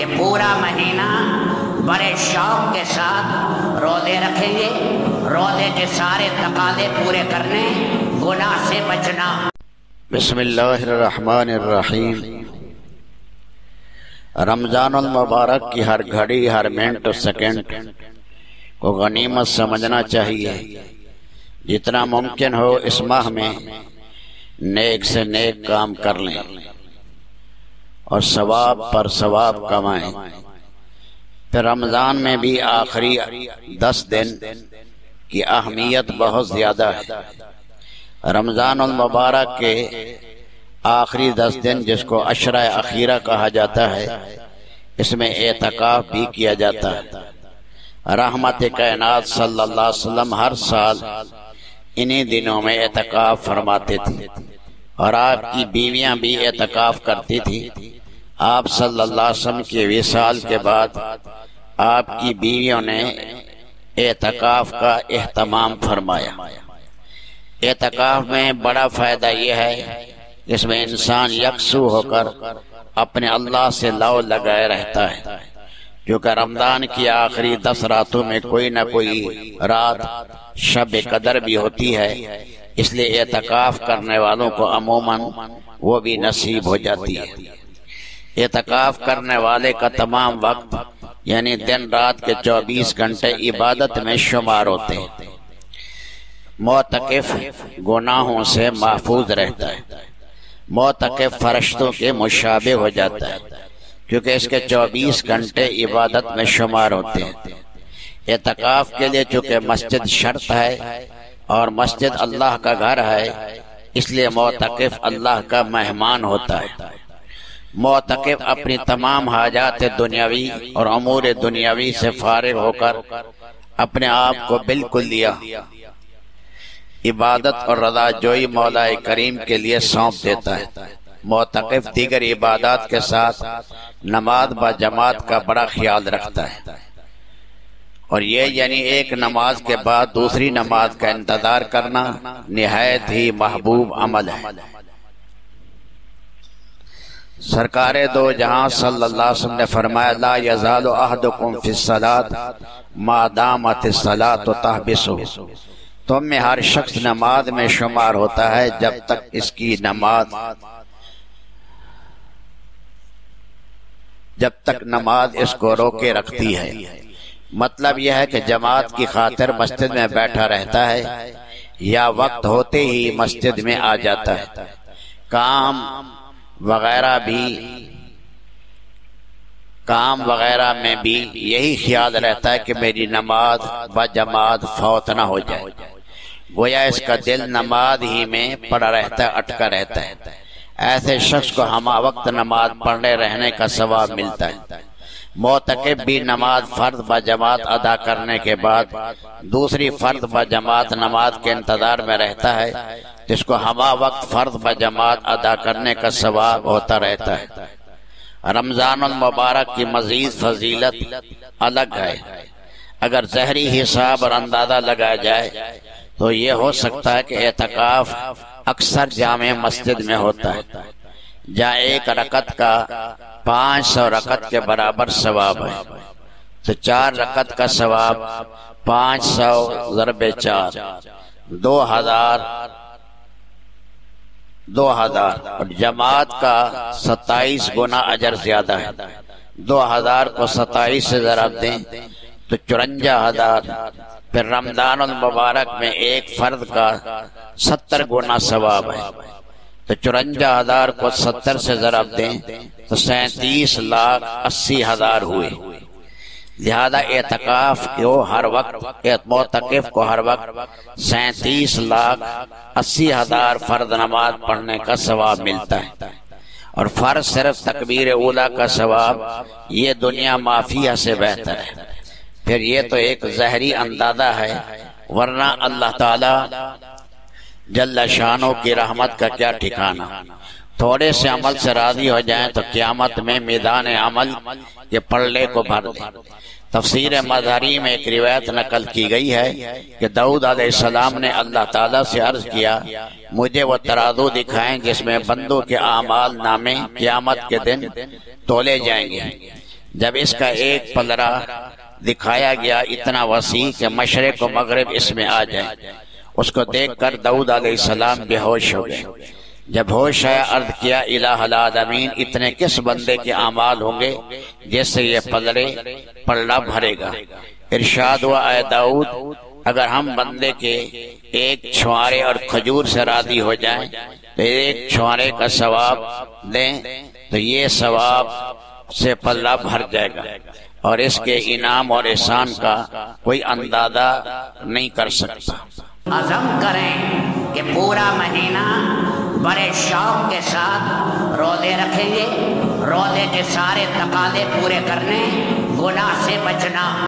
کہ پورا مہینہ بڑے شوق کے ساتھ روزے رکھیں گے، روزے کے سارے تقاضے پورے کرنے، گناہ سے بچنا۔ بسم اللہ الرحمن الرحیم۔ رمضان المبارک کی ہر گھڑی، ہر منٹ و سیکنڈ کو غنیمت سمجھنا چاہیے۔ جتنا ممکن ہو اس ماہ میں نیک سے نیک کام کر لیں اور ثواب پر ثواب کمائیں۔ پھر رمضان میں بھی آخری 10 دن کی اہمیت بہت زیادہ ہے۔ رمضان المبارک کے آخری 10 دن جس کو عشرہ اخیرہ کہا جاتا ہے، اس میں اعتکاف بھی کیا جاتا ہے۔ رحمت کائنات صلی اللہ علیہ وسلم ہر سال انہی دنوں میں اعتکاف فرماتے تھے اور آپ کی بیویاں بھی اعتکاف کرتی تھی۔ آپ صلی اللہ علیہ وسلم کے وصال کے بعد آپ کی بیویوں نے اعتکاف کا اہتمام فرمایا۔ اعتکاف میں بڑا فائدہ یہ ہے اس میں انسان یکسو ہو کر اپنے اللہ سے لو لگائے رہتا ہے، کیونکہ رمضان کی آخری 10 راتوں میں کوئی نہ کوئی رات شب قدر بھی ہوتی ہے، اس لیے اعتکاف کرنے والوں کو عموماً وہ بھی نصیب ہو جاتی ہے۔ اعتکاف کرنے والے کا تمام وقت یعنی دن رات کے 24 گھنٹے عبادت میں شمار ہوتے ہیں۔ معتکف گناہوں سے محفوظ رہتا ہے، معتکف فرشتوں کے مشابہ ہو جاتا ہے، کیونکہ اس کے 24 گھنٹے عبادت میں شمار ہوتے ہیں۔ اعتکاف کے لیے چونکہ مسجد شرط ہے اور مسجد اللہ کا گھر ہے، اس لیے معتکف اللہ کا مہمان ہوتا ہے۔ معتکف اپنی تمام حاجات دنیاوی اور امور دنیاوی سے فارغ ہو کر اپنے آپ کو بالکل دیا عبادت اور رضا جوئی مولا کریم کے لیے سونپ دیتا ہے۔ معتکف دیگر عبادات کے ساتھ نماز با جماعت کا بڑا خیال رکھتا ہے، اور یہ یعنی ایک نماز کے بعد دوسری نماز کا انتظار کرنا نہایت ہی محبوب عمل ہے۔ سرکار دو جہاں صلی اللہ علیہ وسلم نے فرمایا لا یزال احدکم فی الصلاۃ ما دامت الصلاۃ تحبسہ، تم میں ہر شخص نماز میں شمار ہوتا ہے جب تک اس کی نماز اس کو روکے رکھتی ہے۔ مطلب یہ ہے کہ جماعت کی خاطر مسجد میں بیٹھا رہتا ہے یا وقت ہوتے ہی مسجد میں آ جاتا ہے۔ کام وغیرہ میں بھی یہی خیال رہتا ہے کہ میری نماز با جماعت فوت نہ ہو جائے، گویا اس کا دل نماز ہی میں پڑا رہتا ہے، اٹکا رہتا ہے۔ ایسے شخص کو ہمہ وقت نماز پڑھنے رہنے کا ثواب ملتا ہے۔ معتکف بھی نماز فرض با جماعت ادا کرنے کے بعد دوسری فرض با جماعت نماز کے انتظار میں رہتا ہے، جس کو ہمہ وقت فرض با جماعت ادا کرنے کا ثواب ہوتا رہتا ہے۔ رمضان المبارک کی مزید فضیلت الگ ہے۔ اگر ظاہری حساب اور اندازہ لگایا جائے تو یہ ہو سکتا ہے کہ اعتکاف اکثر جامع مسجد میں ہوتا ہے، جہاں ایک رکعت کا 500 رکعت کے برابر ثواب ہے، تو 4 رکعت کا ثواب 500 ضرب 4 2000 اور جماعت کا 27 گنا اجر زیادہ ہے۔ 2000 کو 27 سے ضرب دیں تو 54,000۔ پھر رمضان المبارک میں ایک فرد کا 70 گنا ثواب ہے، تو 54,000 کو 70 سے ضرب دیں تو 37,80,000 ہوئے۔ لہذا اعتکاف کو ہر وقت، معتکف کو ہر وقت 37,80,000 فرض نماز پڑھنے کا ثواب ملتا ہے، اور فرض صرف تکبیر اولیٰ کا ثواب یہ دنیا مافیہ سے بہتر ہے۔ پھر یہ تو ایک ظاہری اندازہ ہے، ورنہ اللہ تعالی جل شانہ کی رحمت کا کیا ٹھکانہ۔ تھوڑے سے عمل سے راضی ہو جائیں تو قیامت میں میدان عمل کے پلڑے کو بھر دیں۔ تفسیر مظہری میں ایک روایت نقل کی گئی ہے کہ داؤد علیہ السلام نے اللہ تعالیٰ سے عرض کیا مجھے وہ ترازو دکھائیں جس میں بندوں کے اعمال نامے قیامت کے دن تولے جائیں گے۔ جب اس کا ایک پلڑا دکھایا گیا اتنا وسیع کہ مشرق و مغرب اس میں آ جائے، اس کو دیکھ کر داؤد علیہ السلام بے ہوش ہو گئے۔ جب ہوش آیا عرض کیا الہ العالمین، اتنے کس بندے کے اعمال ہوں گے جس سے یہ پلڑا بھرے گا؟ ارشاد ہوا اے داؤد، اگر ہم بندے کے ایک چھوارے اور کھجور سے راضی ہو جائیں تو ایک چھوارے کا ثواب دیں تو یہ ثواب سے پلڑا بھر جائے گا، اور اس کے انعام اور احسان کا کوئی اندازہ نہیں کر سکتا۔ عزم کریں کہ پورا مہینہ بڑے شوق کے ساتھ روزے رکھیں گے، روزے کے سارے تقاضے پورے کرنے، گناہ سے بچنا۔